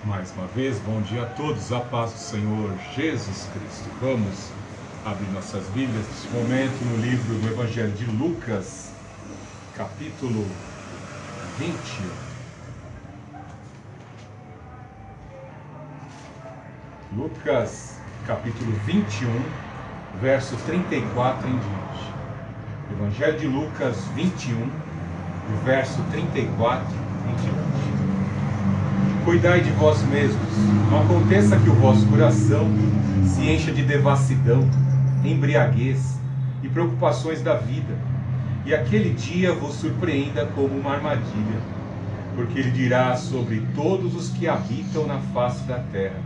Mais uma vez, bom dia a todos, a paz do Senhor Jesus Cristo. Vamos abrir nossas Bíblias neste momento no livro do Evangelho de Lucas, capítulo 20. Lucas, capítulo 21, verso 34 em diante. Evangelho de Lucas 21, do verso 34 em diante. Cuidai de vós mesmos, não aconteça que o vosso coração se encha de devassidão, embriaguez e preocupações da vida, e aquele dia vos surpreenda como uma armadilha, porque ele dirá sobre todos os que habitam na face da terra.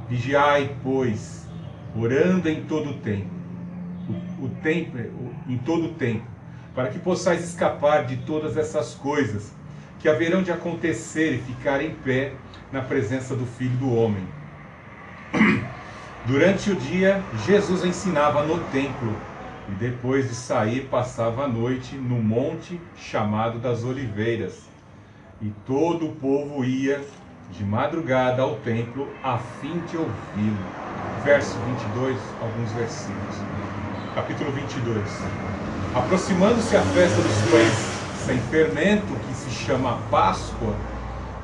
Vigiai, pois, orando em todo o tempo, em todo o tempo, para que possais escapar de todas essas coisas que haverão de acontecer e ficar em pé na presença do Filho do Homem. Durante o dia, Jesus ensinava no templo, e depois de sair, passava a noite no monte chamado das Oliveiras. E todo o povo ia de madrugada ao templo a fim de ouvi-lo. Verso 22, alguns versículos. Capítulo 22. Aproximando-se a festa dos pães sem fermento, que se chama Páscoa,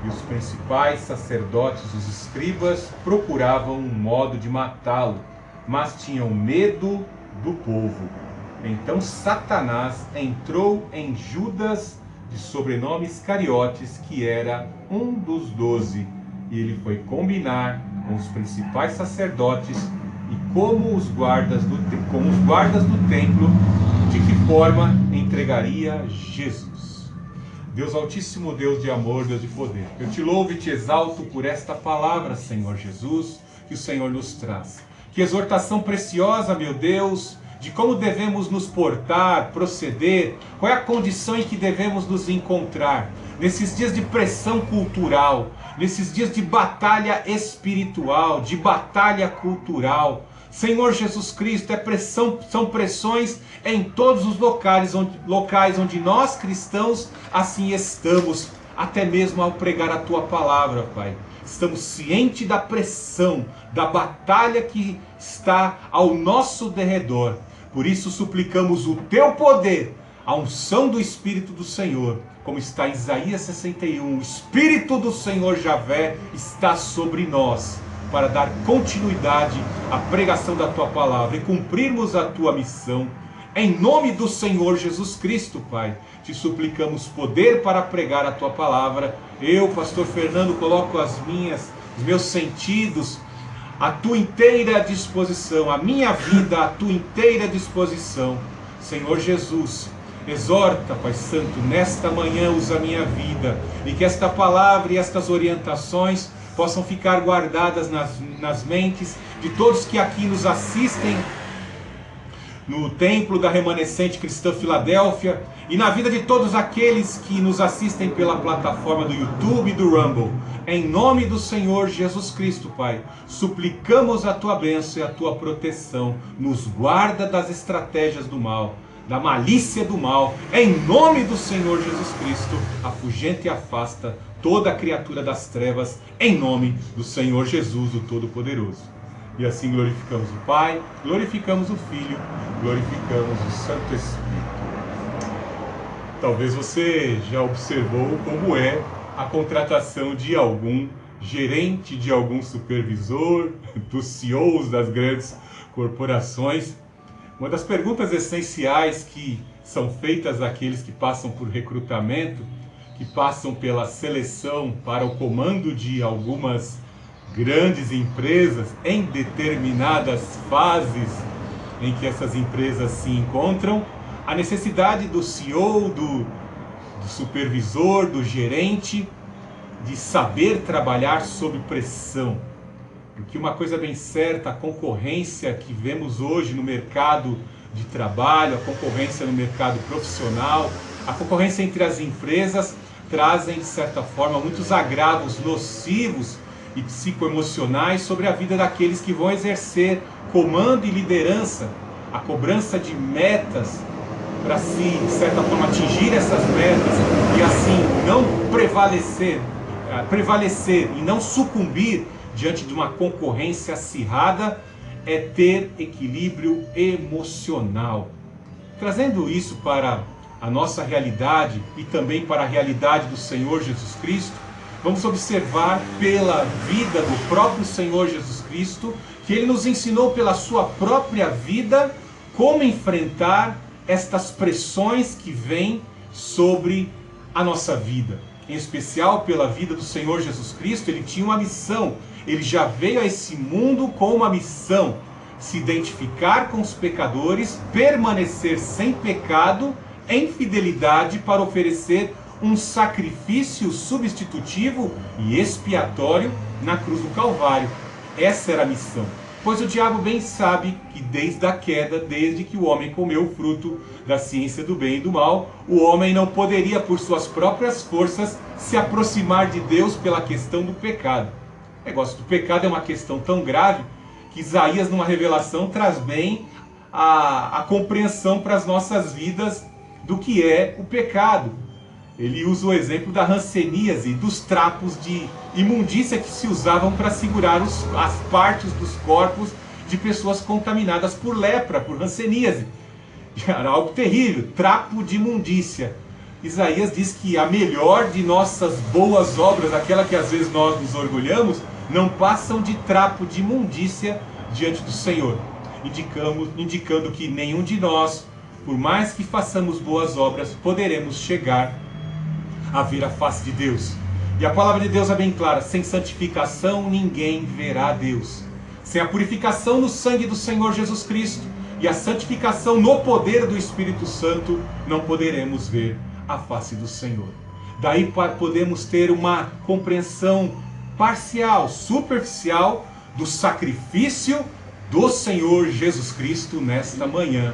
e os principais sacerdotes, os escribas, procuravam um modo de matá-lo, mas tinham medo do povo. Então Satanás entrou em Judas, de sobrenome Iscariotes, que era um dos 12, e ele foi combinar com os principais sacerdotes e com os guardas do templo, de que forma entregaria Jesus. Deus Altíssimo, Deus de amor, Deus de poder, eu te louvo e te exalto por esta palavra, Senhor Jesus, que o Senhor nos traz. Que exortação preciosa, meu Deus, de como devemos nos portar, proceder, qual é a condição em que devemos nos encontrar, nesses dias de pressão cultural, nesses dias de batalha espiritual, de batalha cultural. Senhor Jesus Cristo, são pressões em todos os locais onde nós cristãos assim estamos, até mesmo ao pregar a Tua palavra, Pai. Estamos cientes da pressão, da batalha que está ao nosso derredor. Por isso suplicamos o Teu poder, a unção do Espírito do Senhor, como está em Isaías 61, o Espírito do Senhor Javé está sobre nós, para dar continuidade à pregação da Tua palavra e cumprirmos a Tua missão. Em nome do Senhor Jesus Cristo, Pai, te suplicamos poder para pregar a Tua palavra. Eu, pastor Fernando, coloco os meus sentidos à Tua inteira disposição, a minha vida à Tua inteira disposição. Senhor Jesus, exorta, Pai Santo, nesta manhã usa a minha vida, e que esta palavra e estas orientações possam ficar guardadas nas mentes de todos que aqui nos assistem no templo da Remanescente Cristã Filadélfia, e na vida de todos aqueles que nos assistem pela plataforma do YouTube e do Rumble. Em nome do Senhor Jesus Cristo, Pai, suplicamos a Tua bênção e a Tua proteção. Nos guarda das estratégias do mal, da malícia do mal. Em nome do Senhor Jesus Cristo, afugenta e afasta toda a criatura das trevas, em nome do Senhor Jesus, o Todo-Poderoso. E assim glorificamos o Pai, glorificamos o Filho, glorificamos o Santo Espírito. Talvez você já observou como é a contratação de algum gerente, de algum supervisor, dos CEOs das grandes corporações. Uma das perguntas essenciais que são feitas àqueles que passam por recrutamento, que passam pela seleção para o comando de algumas grandes empresas em determinadas fases em que essas empresas se encontram, a necessidade do CEO, do supervisor, do gerente, de saber trabalhar sob pressão. Porque uma coisa bem certa, a concorrência que vemos hoje no mercado de trabalho, a concorrência no mercado profissional, a concorrência entre as empresas, trazem, de certa forma, muitos agravos nocivos e psicoemocionais sobre a vida daqueles que vão exercer comando e liderança, a cobrança de metas para se, de certa forma, atingir essas metas e assim não prevalecer prevalecer e não sucumbir diante de uma concorrência acirrada é ter equilíbrio emocional. Trazendo isso para a nossa realidade e também para a realidade do Senhor Jesus Cristo, vamos observar pela vida do próprio Senhor Jesus Cristo que Ele nos ensinou pela sua própria vida como enfrentar estas pressões que vêm sobre a nossa vida. Em especial pela vida do Senhor Jesus Cristo, Ele tinha uma missão. Ele já veio a esse mundo com uma missão: se identificar com os pecadores, permanecer sem pecado, em fidelidade, para oferecer um sacrifício substitutivo e expiatório na cruz do Calvário. Essa era a missão. Pois o diabo bem sabe que desde a queda, desde que o homem comeu o fruto da ciência do bem e do mal, o homem não poderia por suas próprias forças se aproximar de Deus pela questão do pecado. O negócio do pecado é uma questão tão grave que Isaías, numa revelação, traz bem a compreensão para as nossas vidas do que é o pecado. Ele usa o exemplo da hanseníase, dos trapos de imundícia que se usavam para segurar as partes dos corpos de pessoas contaminadas por lepra, por hanseníase. Era algo terrível, trapo de imundícia. Isaías diz que a melhor de nossas boas obras, aquela que às vezes nós nos orgulhamos, não passam de trapo de imundícia diante do Senhor, indicando que nenhum de nós, por mais que façamos boas obras, poderemos chegar a ver a face de Deus. E a palavra de Deus é bem clara: sem santificação ninguém verá a Deus. Sem a purificação no sangue do Senhor Jesus Cristo e a santificação no poder do Espírito Santo, não poderemos ver a face do Senhor. Daí podemos ter uma compreensão parcial, superficial, do sacrifício do Senhor Jesus Cristo nesta manhã.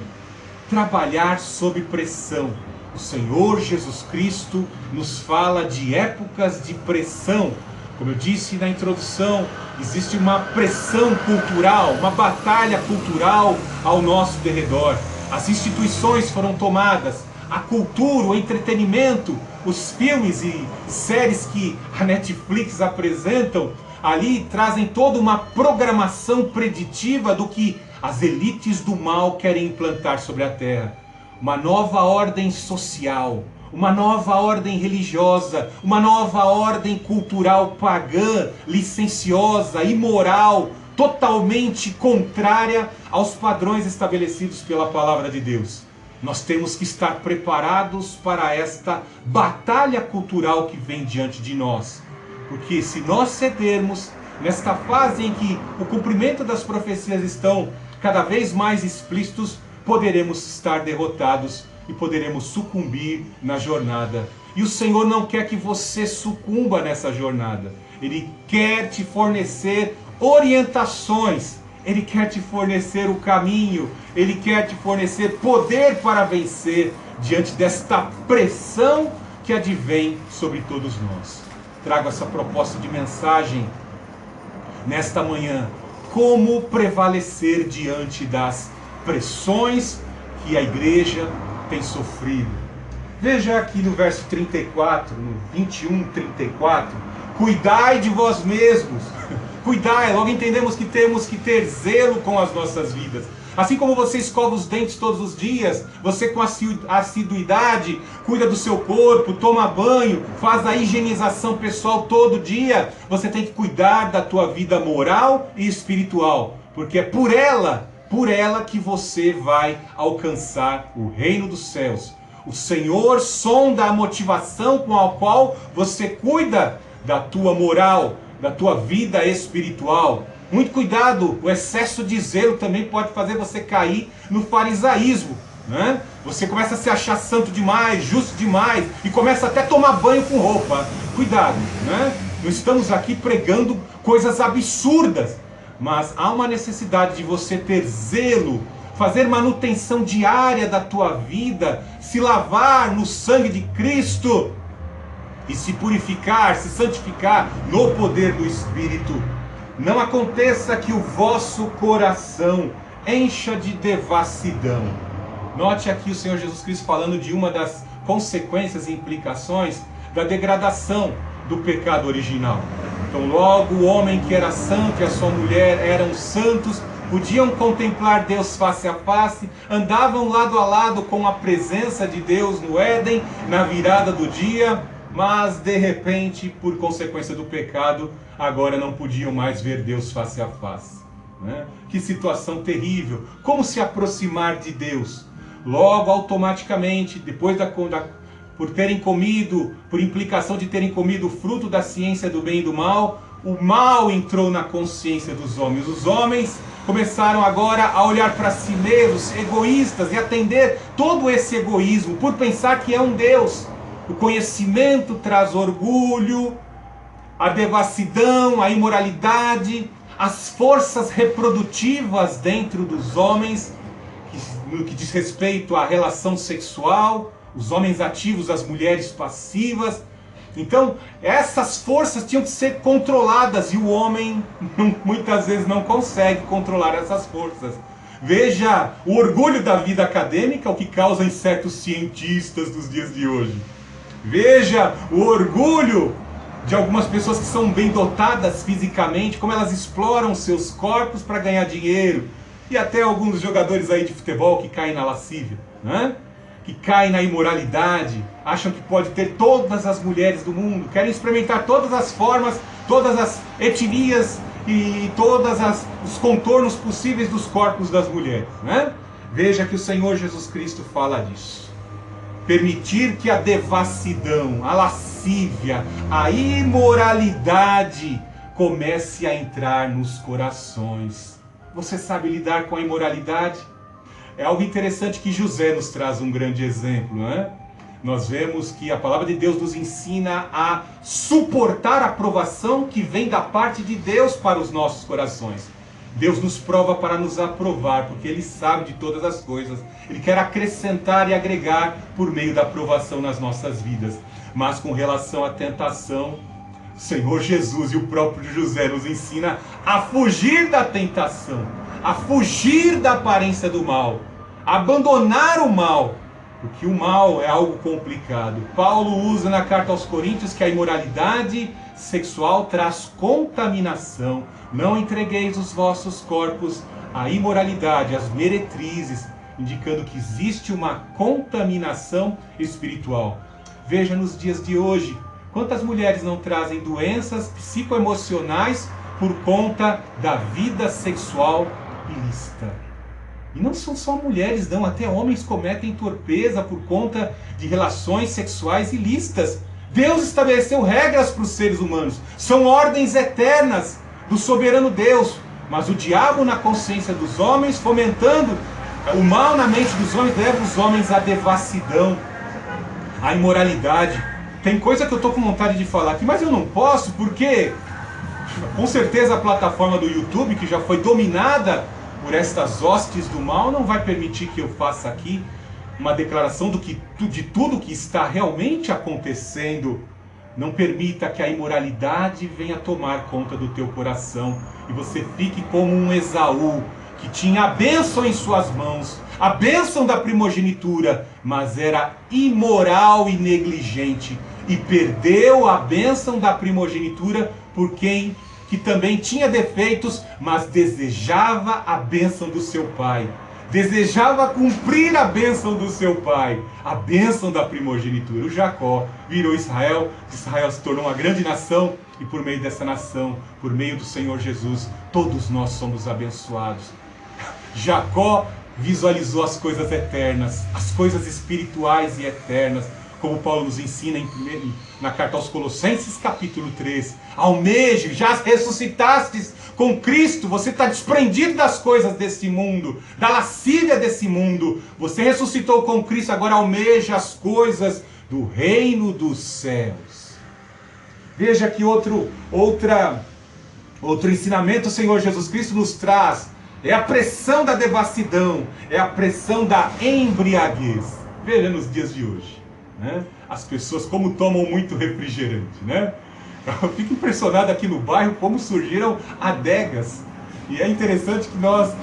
Trabalhar sob pressão. O Senhor Jesus Cristo nos fala de épocas de pressão. Como eu disse na introdução, existe uma pressão cultural, uma batalha cultural ao nosso derredor. As instituições foram tomadas, a cultura, o entretenimento, os filmes e séries que a Netflix apresentam ali trazem toda uma programação preditiva do que as elites do mal querem implantar sobre a terra. Uma nova ordem social, uma nova ordem religiosa, uma nova ordem cultural pagã, licenciosa, imoral, totalmente contrária aos padrões estabelecidos pela palavra de Deus. Nós temos que estar preparados para esta batalha cultural que vem diante de nós. Porque se nós cedermos nesta fase em que o cumprimento das profecias estão cada vez mais explícitos, poderemos estar derrotados e poderemos sucumbir na jornada. E o Senhor não quer que você sucumba nessa jornada. Ele quer te fornecer orientações. Ele quer te fornecer o caminho. Ele quer te fornecer poder para vencer diante desta pressão que advém sobre todos nós. Trago essa proposta de mensagem nesta manhã. Como prevalecer diante das pressões que a igreja tem sofrido. Veja aqui no verso 34, no 21, 34. Cuidai de vós mesmos. Cuidai, logo entendemos que temos que ter zelo com as nossas vidas. Assim como você escova os dentes todos os dias, você com assiduidade cuida do seu corpo, toma banho, faz a higienização pessoal todo dia, você tem que cuidar da tua vida moral e espiritual, porque é por ela que você vai alcançar o reino dos céus. O Senhor sonda a motivação com a qual você cuida da tua moral, da tua vida espiritual. Muito cuidado, o excesso de zelo também pode fazer você cair no farisaísmo, né? Você começa a se achar santo demais, justo demais, e começa até a tomar banho com roupa. Cuidado, né? Não estamos aqui pregando coisas absurdas, mas há uma necessidade de você ter zelo, fazer manutenção diária da tua vida, se lavar no sangue de Cristo e se purificar, se santificar no poder do Espírito. Não aconteça que o vosso coração encha de devassidão. Note aqui o Senhor Jesus Cristo falando de uma das consequências e implicações da degradação. do pecado original. Então logo o homem que era santo e a sua mulher eram santos, podiam contemplar Deus face a face, andavam lado a lado com a presença de Deus no Éden, na virada do dia, mas de repente, por consequência do pecado, agora não podiam mais ver Deus face a face. Né? Que situação terrível! Como se aproximar de Deus? Logo, automaticamente, depois por terem comido, por implicação de terem comido o fruto da ciência do bem e do mal, o mal entrou na consciência dos homens. Os homens começaram agora a olhar para si mesmos, egoístas, e atender todo esse egoísmo, por pensar que é um Deus. O conhecimento traz orgulho, a devassidão, a imoralidade, as forças reprodutivas dentro dos homens, no que diz respeito à relação sexual, os homens ativos, as mulheres passivas. Então, essas forças tinham que ser controladas e o homem muitas vezes não consegue controlar essas forças. Veja o orgulho da vida acadêmica, o que causa em certos cientistas dos dias de hoje. Veja o orgulho de algumas pessoas que são bem dotadas fisicamente, como elas exploram seus corpos para ganhar dinheiro. E até alguns jogadores aí de futebol que caem na lascívia, né? Que caem na imoralidade, acham que pode ter todas as mulheres do mundo, querem experimentar todas as formas, todas as etnias e todos os contornos possíveis dos corpos das mulheres, né? Veja que o Senhor Jesus Cristo fala disso. Permitir que a devassidão, a lascívia, a imoralidade comece a entrar nos corações. Você sabe lidar com a imoralidade? É algo interessante que José nos traz um grande exemplo, né? Nós vemos que a palavra de Deus nos ensina a suportar a provação que vem da parte de Deus para os nossos corações. Deus nos prova para nos aprovar, porque Ele sabe de todas as coisas. Ele quer acrescentar e agregar por meio da provação nas nossas vidas. Mas com relação à tentação, o Senhor Jesus e o próprio José nos ensina a fugir da tentação, a fugir da aparência do mal, a abandonar o mal, porque o mal é algo complicado. Paulo usa na carta aos Coríntios que a imoralidade sexual traz contaminação. Não entregueis os vossos corpos à imoralidade, às meretrizes, indicando que existe uma contaminação espiritual. Veja nos dias de hoje, quantas mulheres não trazem doenças psicoemocionais por conta da vida sexual ilícita. E não são só mulheres, não, até homens cometem torpeza por conta de relações sexuais ilícitas. Deus estabeleceu regras para os seres humanos, são ordens eternas do soberano Deus, mas o diabo na consciência dos homens, fomentando o mal na mente dos homens, leva os homens à devassidão, à imoralidade. Tem coisa que eu estou com vontade de falar aqui, mas eu não posso, porque com certeza a plataforma do YouTube, que já foi dominada por estas hostes do mal, não vai permitir que eu faça aqui uma declaração de tudo que está realmente acontecendo. Não permita que a imoralidade venha tomar conta do teu coração e você fique como um Esaú, que tinha a bênção em suas mãos, a bênção da primogenitura, mas era imoral e negligente e perdeu a bênção da primogenitura por quem que também tinha defeitos, mas desejava a bênção do seu pai. Desejava cumprir a bênção do seu pai, a bênção da primogenitura. O Jacó virou Israel, Israel se tornou uma grande nação, e por meio dessa nação, por meio do Senhor Jesus, todos nós somos abençoados. Jacó visualizou as coisas eternas, as coisas espirituais e eternas, como Paulo nos ensina na carta aos Colossenses, capítulo 3. Almeje, já ressuscitastes com Cristo, você está desprendido das coisas desse mundo, da lascívia desse mundo. Você ressuscitou com Cristo, agora almeja as coisas do reino dos céus. Veja que outro ensinamento o Senhor Jesus Cristo nos traz. É a pressão da devassidão, é a pressão da embriaguez. Veja nos dias de hoje, né? As pessoas como tomam muito refrigerante, né? Eu fico impressionado aqui no bairro como surgiram adegas E é interessante que nós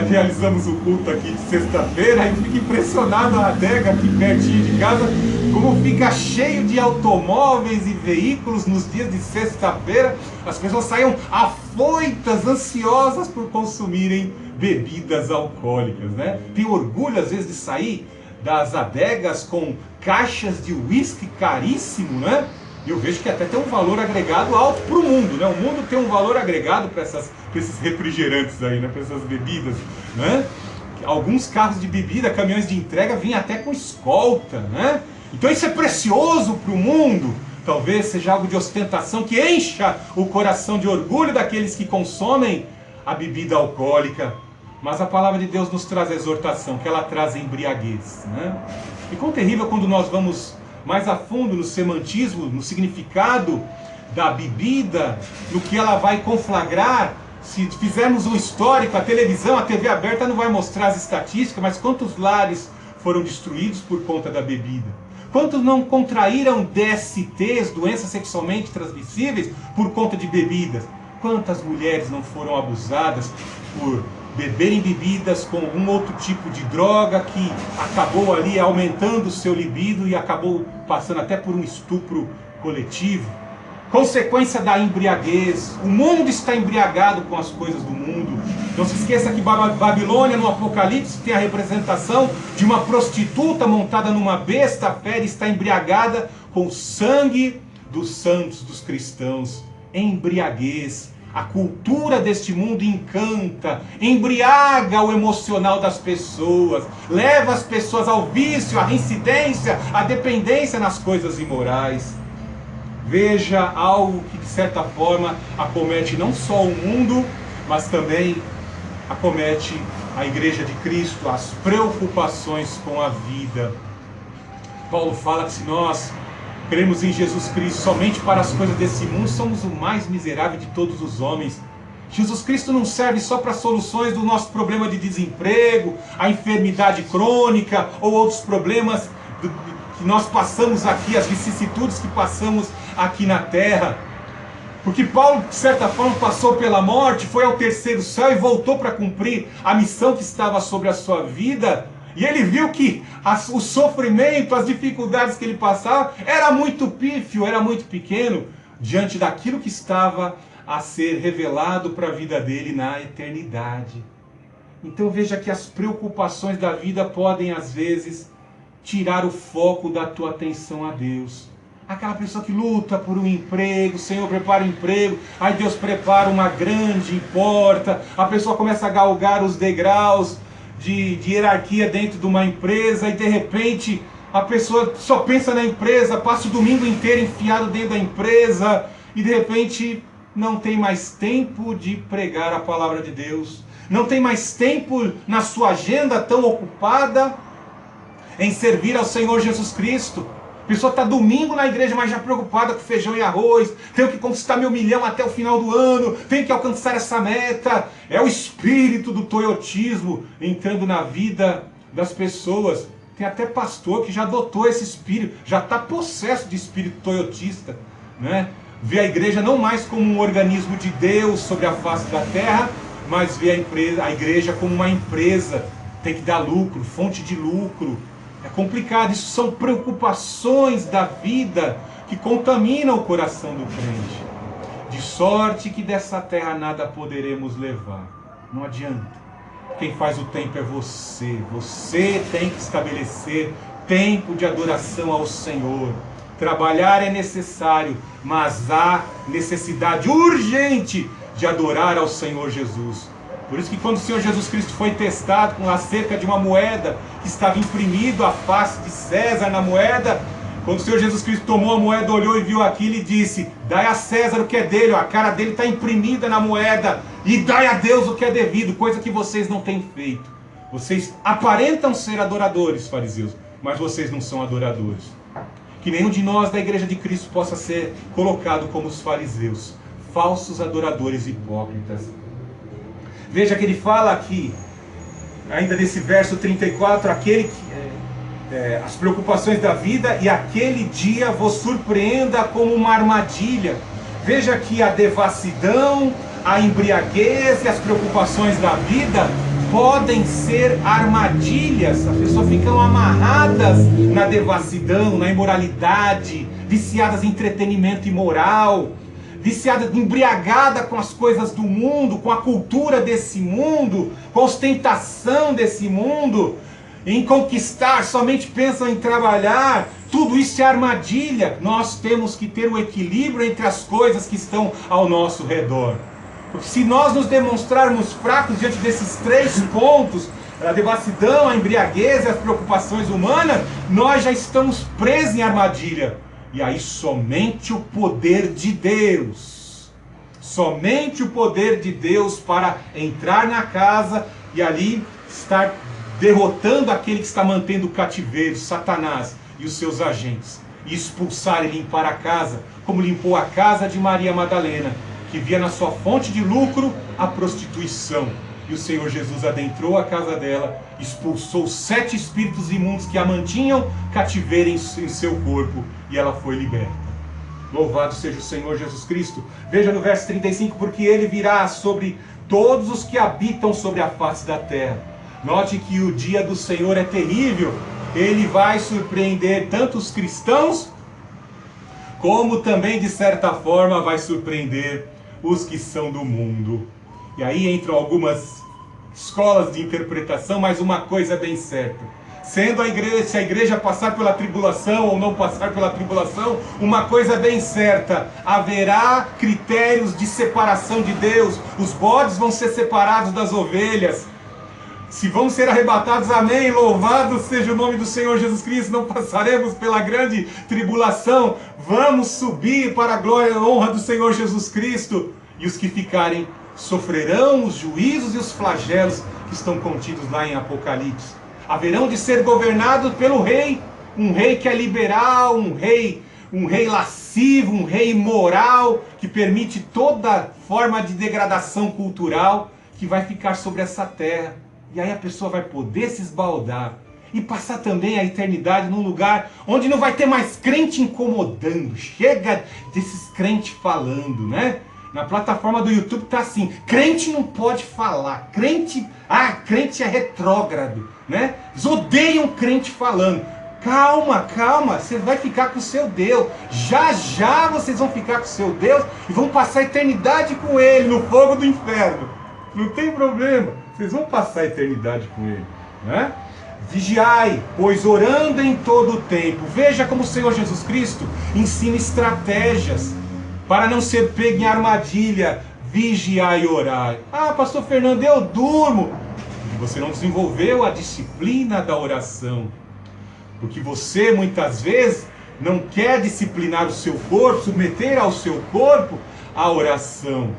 realizamos o culto aqui de sexta-feira e fica impressionado a adega aqui pertinho de casa, como fica cheio de automóveis e veículos nos dias de sexta-feira. As pessoas saem afoitas, ansiosas por consumirem bebidas alcoólicas, né? Tem orgulho às vezes de sair das adegas com caixas de uísque caríssimo, né? E eu vejo que até tem um valor agregado alto para o mundo, né? O mundo tem um valor agregado para esses refrigerantes aí, né? Para essas bebidas, né? Alguns carros de bebida, caminhões de entrega, vêm até com escolta, né? Então isso é precioso para o mundo. Talvez seja algo de ostentação que encha o coração de orgulho daqueles que consomem a bebida alcoólica. Mas a palavra de Deus nos traz a exortação, que ela traz a embriaguez, né? E quão terrível quando nós vamos mais a fundo no semantismo, no significado da bebida, no que ela vai conflagrar. Se fizermos um histórico, a televisão, a TV aberta não vai mostrar as estatísticas, mas quantos lares foram destruídos por conta da bebida? Quantos não contraíram DSTs, doenças sexualmente transmissíveis, por conta de bebidas? Quantas mulheres não foram abusadas por beberem bebidas com algum outro tipo de droga que acabou ali aumentando o seu libido e acabou passando até por um estupro coletivo? Consequência da embriaguez. O mundo está embriagado com as coisas do mundo. Não se esqueça que Babilônia, no Apocalipse, tem a representação de uma prostituta montada numa besta fera, está embriagada com o sangue dos santos, dos cristãos. Embriaguez. A cultura deste mundo encanta, embriaga o emocional das pessoas, leva as pessoas ao vício, à reincidência, à dependência nas coisas imorais. Veja algo que de certa forma acomete não só o mundo, mas também acomete a Igreja de Cristo, as preocupações com a vida. Paulo fala que se nós cremos em Jesus Cristo somente para as coisas desse mundo, somos o mais miserável de todos os homens. Jesus Cristo não serve só para soluções do nosso problema de desemprego, a enfermidade crônica ou outros problemas que nós passamos aqui, as vicissitudes que passamos aqui na terra. Porque Paulo, de certa forma, passou pela morte, foi ao terceiro céu e voltou para cumprir a missão que estava sobre a sua vida. E ele viu que o sofrimento, as dificuldades que ele passava, era muito pífio, era muito pequeno, diante daquilo que estava a ser revelado para a vida dele na eternidade. Então veja que as preocupações da vida podem, às vezes, tirar o foco da tua atenção a Deus. Aquela pessoa que luta por um emprego, o Senhor prepara um emprego, aí Deus prepara uma grande porta, a pessoa começa a galgar os degraus de hierarquia dentro de uma empresa, e de repente a pessoa só pensa na empresa, passa o domingo inteiro enfiado dentro da empresa, e de repente não tem mais tempo de pregar a palavra de Deus, não tem mais tempo na sua agenda tão ocupada em servir ao Senhor Jesus Cristo. A pessoa está domingo na igreja, mas já preocupada com feijão e arroz. Tenho que conquistar meu 1 milhão até o final do ano. Tenho que alcançar essa meta. É o espírito do toyotismo entrando na vida das pessoas. Tem até pastor que já adotou esse espírito, já está possesso de espírito toyotista, né? Vê a igreja não mais como um organismo de Deus sobre a face da terra, mas vê a igreja como uma empresa. Tem que dar lucro, fonte de lucro. É complicado, isso são preocupações da vida que contaminam o coração do crente. De sorte que dessa terra nada poderemos levar. Não adianta. Quem faz o tempo é você. Você tem que estabelecer tempo de adoração ao Senhor. Trabalhar é necessário, mas há necessidade urgente de adorar ao Senhor Jesus. Por isso que quando o Senhor Jesus Cristo foi testado com acerca de uma moeda que estava imprimido a face de César na moeda, quando o Senhor Jesus Cristo tomou a moeda, olhou e viu aquilo e disse: dai a César o que é dele, a cara dele está imprimida na moeda, e dai a Deus o que é devido, coisa que vocês não têm feito. Vocês aparentam ser adoradores, fariseus, mas vocês não são adoradores. Que nenhum de nós da Igreja de Cristo possa ser colocado como os fariseus, falsos adoradores hipócritas. Veja que ele fala aqui, ainda nesse verso 34, aquele que, as preocupações da vida, e aquele dia vos surpreenda como uma armadilha. Veja que a devassidão, a embriaguez e as preocupações da vida podem ser armadilhas. As pessoas ficam amarradas na devassidão, na imoralidade, viciadas em entretenimento imoral, viciadas, embriagadas com as coisas do mundo, com a cultura desse mundo, com a ostentação desse mundo, em conquistar, somente pensam em trabalhar. Tudo isso é armadilha. Nós temos que ter um equilíbrio entre as coisas que estão ao nosso redor. Porque se nós nos demonstrarmos fracos diante desses 3 pontos, a devassidão, a embriaguez e as preocupações humanas, nós já estamos presos em armadilha. E aí somente o poder de Deus, somente o poder de Deus para entrar na casa e ali estar derrotando aquele que está mantendo o cativeiro, Satanás e os seus agentes, e expulsar e limpar a casa, como limpou a casa de Maria Madalena, que via na sua fonte de lucro a prostituição. E o Senhor Jesus adentrou a casa dela, expulsou 7 espíritos imundos que a mantinham cativeiro em seu corpo, e ela foi liberta. Louvado seja o Senhor Jesus Cristo. Veja no verso 35, porque ele virá sobre todos os que habitam sobre a face da terra. Note que o dia do Senhor é terrível. Ele vai surpreender tanto os cristãos, como também, de certa forma, vai surpreender os que são do mundo. E aí entram algumas escolas de interpretação, mas uma coisa é bem certa. Sendo a igreja, se a igreja passar pela tribulação ou não passar pela tribulação, uma coisa é bem certa: haverá critérios de separação de Deus. Os bodes vão ser separados das ovelhas. Se vamos ser arrebatados, amém, louvado seja o nome do Senhor Jesus Cristo, não passaremos pela grande tribulação, vamos subir para a glória e honra do Senhor Jesus Cristo, e os que ficarem sofrerão os juízos e os flagelos que estão contidos lá em Apocalipse. Haverão de ser governados pelo rei, um rei que é liberal, um rei lascivo, um rei imoral, que permite toda forma de degradação cultural, que vai ficar sobre essa terra. E aí a pessoa vai poder se esbaldar e passar também a eternidade num lugar onde não vai ter mais crente incomodando. Chega desses crentes falando, né? Na plataforma do YouTube tá assim: crente não pode falar, crente é retrógrado, né? Eles odeiam crente falando. Calma, calma, você vai ficar com o seu Deus. Já já vocês vão ficar com o seu Deus e vão passar a eternidade com Ele no fogo do inferno. Não tem problema, vocês vão passar a eternidade com Ele, né? Vigiai, pois orando em todo o tempo. Veja como o Senhor Jesus Cristo ensina estratégias para não ser pego em armadilha. Vigiai e orai. Ah, pastor Fernando, eu durmo. Porque você não desenvolveu a disciplina da oração. Porque você muitas vezes não quer disciplinar o seu corpo, submeter ao seu corpo a oração.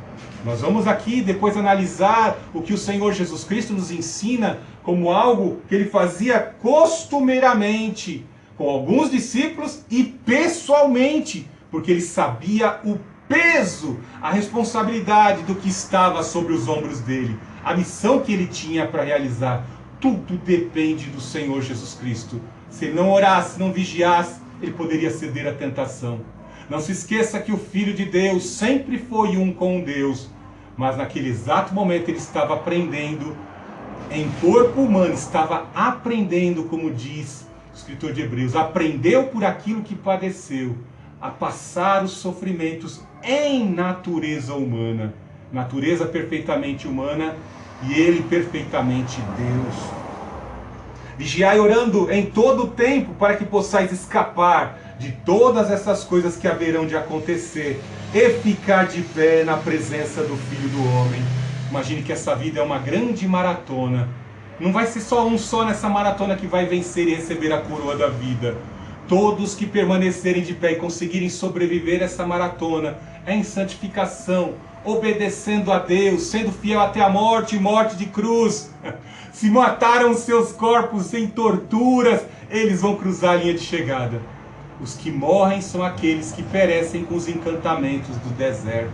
Nós vamos aqui depois analisar o que o Senhor Jesus Cristo nos ensina como algo que ele fazia costumeiramente com alguns discípulos e pessoalmente, porque ele sabia o peso, a responsabilidade do que estava sobre os ombros dele, a missão que ele tinha para realizar. Tudo depende do Senhor Jesus Cristo. Se ele não orasse, não vigiasse, ele poderia ceder à tentação. Não se esqueça que o Filho de Deus sempre foi um com Deus, mas naquele exato momento ele estava aprendendo em corpo humano, estava aprendendo, como diz o escritor de Hebreus, aprendeu por aquilo que padeceu, a passar os sofrimentos em natureza humana, natureza perfeitamente humana e ele perfeitamente Deus. Vigiai orando em todo o tempo, para que possais escapar de todas essas coisas que haverão de acontecer e ficar de pé na presença do Filho do Homem. Imagine que essa vida é uma grande maratona. Não vai ser só um só nessa maratona que vai vencer e receber a coroa da vida. Todos que permanecerem de pé e conseguirem sobreviver a essa maratona em santificação, obedecendo a Deus, sendo fiel até a morte, morte de cruz. Se mataram seus corpos em torturas, eles vão cruzar a linha de chegada. Os que morrem são aqueles que perecem com os encantamentos do deserto.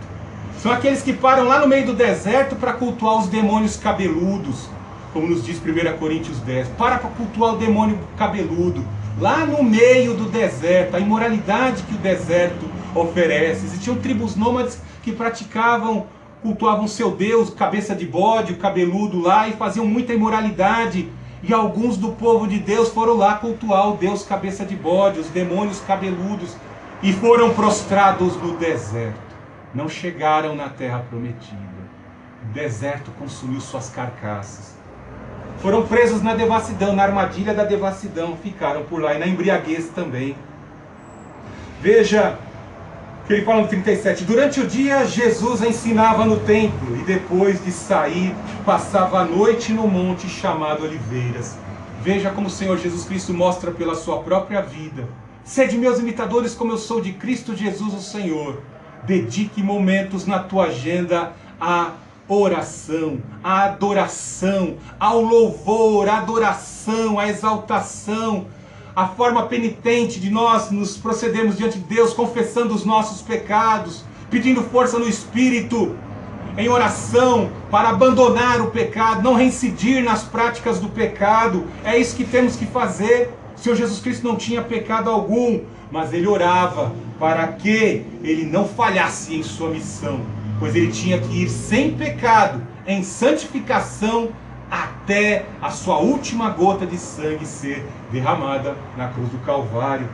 São aqueles que param lá no meio do deserto para cultuar os demônios cabeludos, como nos diz 1 Coríntios 10. Para cultuar o demônio cabeludo, lá no meio do deserto, a imoralidade que o deserto oferece. Existiam tribos nômades que praticavam cultuavam seu Deus, cabeça de bode, o cabeludo lá, e faziam muita imoralidade. E alguns do povo de Deus foram lá cultuar o Deus cabeça de bode, os demônios cabeludos, e foram prostrados no deserto. Não chegaram na terra prometida. O deserto consumiu suas carcaças. Foram presos na devassidão, na armadilha da devassidão, ficaram por lá, e na embriaguez também. Veja que ele fala no 37, durante o dia Jesus ensinava no templo, e depois de sair, passava a noite no monte chamado Oliveiras. Veja como o Senhor Jesus Cristo mostra pela sua própria vida. Sede meus imitadores como eu sou de Cristo Jesus o Senhor. Dedique momentos na tua agenda à oração, à adoração, ao louvor, à adoração, à exaltação, a forma penitente de nós nos procedermos diante de Deus, confessando os nossos pecados, pedindo força no Espírito, em oração, para abandonar o pecado, não reincidir nas práticas do pecado. É isso que temos que fazer. O Senhor Jesus Cristo não tinha pecado algum, mas ele orava para que ele não falhasse em sua missão, pois ele tinha que ir sem pecado, em santificação, até a sua última gota de sangue ser derramada na cruz do Calvário.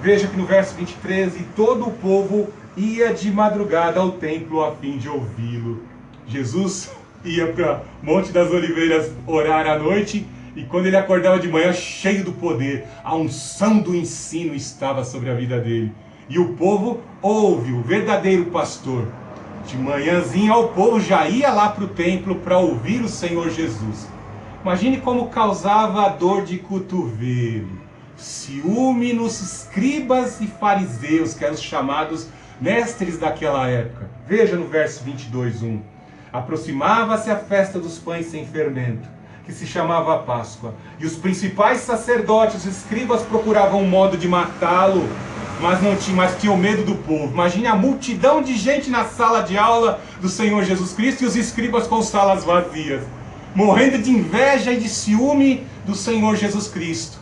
Veja que no verso 23, e todo o povo ia de madrugada ao templo a fim de ouvi-lo. Jesus ia para Monte das Oliveiras orar à noite, e quando ele acordava de manhã, cheio do poder, a unção do ensino estava sobre a vida dele. E o povo ouve o verdadeiro pastor. De manhãzinha o povo já ia lá para o templo para ouvir o Senhor Jesus. Imagine como causava dor de cotovelo, ciúme nos escribas e fariseus, que eram os chamados mestres daquela época. Veja no verso 22:1. Aproximava-se a festa dos pães sem fermento, que se chamava Páscoa, e os principais sacerdotes e escribas procuravam um modo de matá-lo, mas tinham medo do povo. Imagine a multidão de gente na sala de aula do Senhor Jesus Cristo e os escribas com salas vazias, morrendo de inveja e de ciúme do Senhor Jesus Cristo.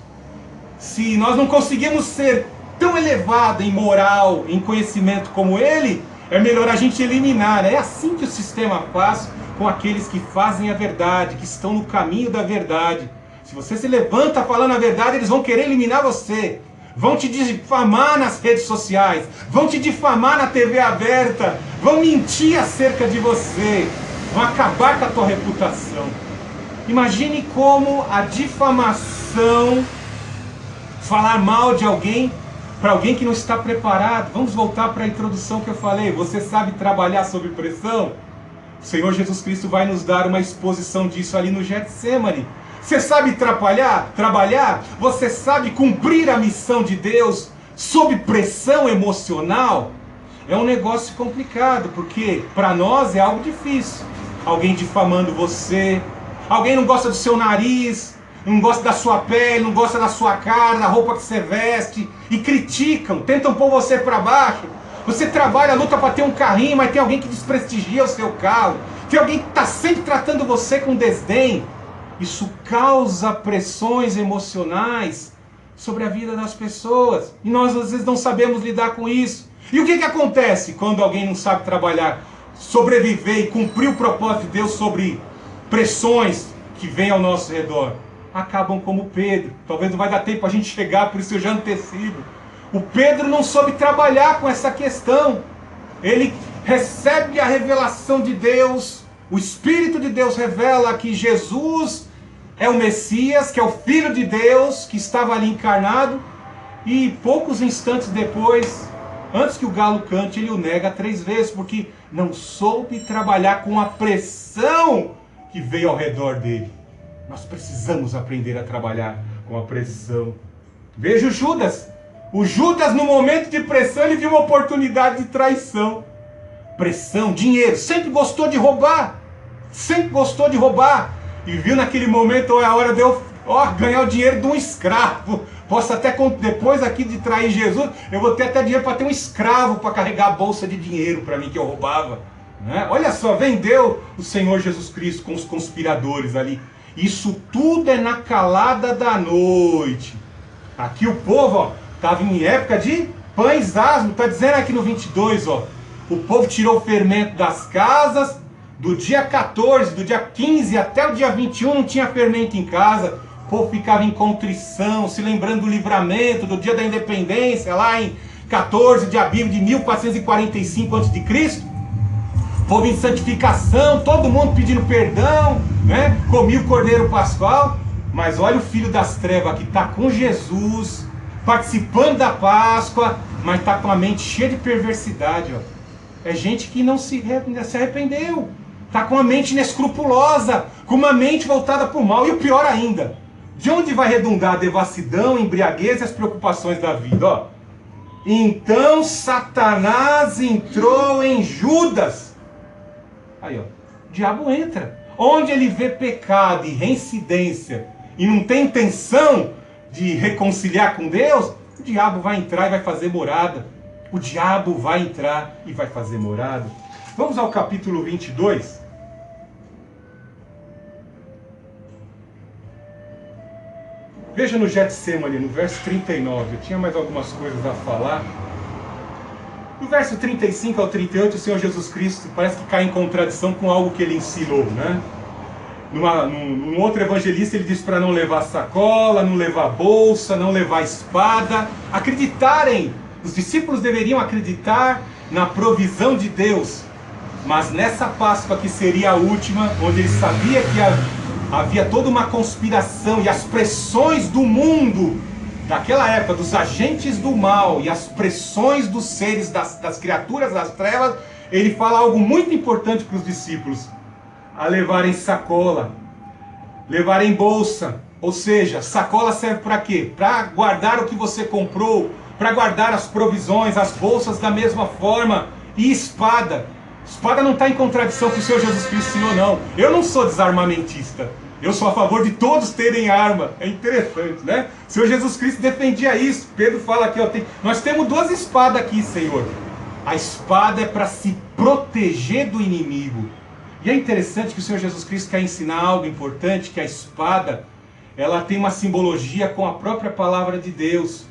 Se nós não conseguimos ser tão elevado em moral, em conhecimento como ele, é melhor a gente eliminar. É assim que o sistema faz com aqueles que fazem a verdade, que estão no caminho da verdade. Se você se levanta falando a verdade, eles vão querer eliminar você. Vão te difamar nas redes sociais, vão te difamar na TV aberta, vão mentir acerca de você, vão acabar com a tua reputação. Imagine como a difamação, falar mal de alguém, para alguém que não está preparado. Vamos voltar para a introdução que eu falei. Você sabe trabalhar sob pressão? O Senhor Jesus Cristo vai nos dar uma exposição disso ali no Getsemane. Você sabe trabalhar? Você sabe cumprir a missão de Deus sob pressão emocional? É um negócio complicado, porque para nós é algo difícil. Alguém difamando você, alguém não gosta do seu nariz, não gosta da sua pele, não gosta da sua cara, da roupa que você veste, e criticam, tentam pôr você para baixo. Você trabalha, luta para ter um carrinho, mas tem alguém que desprestigia o seu carro, tem alguém que está sempre tratando você com desdém. Isso causa pressões emocionais sobre a vida das pessoas. E nós às vezes não sabemos lidar com isso. E o que acontece quando alguém não sabe trabalhar, sobreviver e cumprir o propósito de Deus sobre pressões que vêm ao nosso redor? Acabam como Pedro. Talvez não vai dar tempo a gente chegar, por isso eu já antecipo. O Pedro não soube trabalhar com essa questão. Ele recebe a revelação de Deus. O Espírito de Deus revela que Jesus é o Messias, que é o Filho de Deus, que estava ali encarnado. E poucos instantes depois, antes que o galo cante, ele o nega 3 vezes, porque não soube trabalhar com a pressão que veio ao redor dele. Nós precisamos aprender a trabalhar com a pressão. Veja o Judas. O Judas, no momento de pressão, ele viu uma oportunidade de traição. Pressão, dinheiro, sempre gostou de roubar. Sempre gostou de roubar. E viu naquele momento, é a hora de eu ganhar o dinheiro de um escravo. Posso até, depois aqui de trair Jesus, eu vou ter até dinheiro para ter um escravo para carregar a bolsa de dinheiro para mim que eu roubava. Né? Olha só, vendeu o Senhor Jesus Cristo com os conspiradores ali. Isso tudo é na calada da noite. Aqui o povo estava em época de pães asmos. Está dizendo aqui no 22, O povo tirou o fermento das casas. Do dia 14, do dia 15 até o dia 21 não tinha fermento em casa. O povo ficava em contrição, se lembrando do livramento, do dia da independência, lá em 14 de abril de 1445 a.C. O povo em santificação, todo mundo pedindo perdão, né? Comia o cordeiro pascual. Mas olha o filho das trevas que está com Jesus, participando da Páscoa, mas está com a mente cheia de perversidade. Ó. É gente que não se arrependeu. Está com a mente inescrupulosa, com uma mente voltada para o mal. E o pior ainda, de onde vai redundar a devassidão, a embriaguez e as preocupações da vida? Ó. Então Satanás entrou em Judas. Aí, ó, o diabo entra. Onde ele vê pecado e reincidência e não tem intenção de reconciliar com Deus, o diabo vai entrar e vai fazer morada. O diabo vai entrar e vai fazer morada. Vamos ao capítulo 22. Veja no Getsemane, no verso 39. Eu tinha mais algumas coisas a falar. No verso 35 ao 38, o Senhor Jesus Cristo parece que cai em contradição com algo que ele ensinou, né? Num outro evangelista ele diz para não levar sacola, não levar bolsa, não levar espada. Os discípulos deveriam acreditar na provisão de Deus. Mas nessa Páscoa que seria a última, onde ele sabia que havia toda uma conspiração e as pressões do mundo, daquela época, dos agentes do mal e as pressões dos seres, das criaturas das trevas, ele fala algo muito importante para os discípulos: a levarem sacola, levarem bolsa. Ou seja, sacola serve para quê? Para guardar o que você comprou, para guardar as provisões, as bolsas da mesma forma. E espada. Espada não está em contradição com o Senhor Jesus Cristo ensinou, não. Eu não sou desarmamentista. Eu sou a favor de todos terem arma. É interessante, né? O Senhor Jesus Cristo defendia isso. Pedro fala aqui, ó, nós temos 2 espadas aqui, Senhor. A espada é para se proteger do inimigo. E é interessante que o Senhor Jesus Cristo quer ensinar algo importante, que a espada, ela tem uma simbologia com a própria palavra de Deus.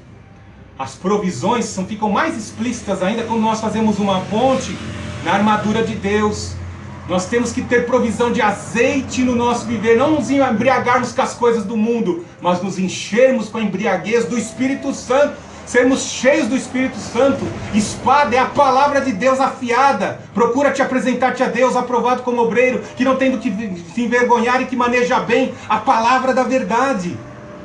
As provisões ficam mais explícitas ainda quando nós fazemos uma ponte na armadura de Deus. Nós temos que ter provisão de azeite no nosso viver, não nos embriagarmos com as coisas do mundo, mas nos enchermos com a embriaguez do Espírito Santo, sermos cheios do Espírito Santo. Espada é a palavra de Deus afiada. Procura te apresentar-te a Deus aprovado como obreiro, que não tem do que se envergonhar e que maneja bem a palavra da verdade.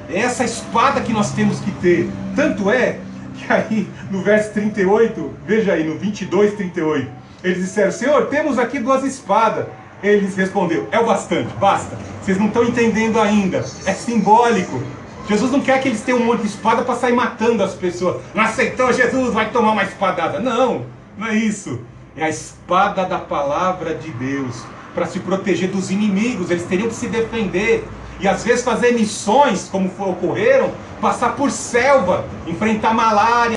É essa espada que nós temos que ter. Tanto é que aí no verso 38, veja aí no 22, 38, eles disseram: Senhor, temos aqui 2 espadas. Ele lhes respondeu: é o bastante, basta. Vocês não estão entendendo ainda. É simbólico. Jesus não quer que eles tenham um monte de espada para sair matando as pessoas. Não aceitou Jesus, vai tomar uma espadada. Não, não é isso. É a espada da palavra de Deus, para se proteger dos inimigos. Eles teriam que se defender. E às vezes fazer missões, como ocorreram, passar por selva, enfrentar malária,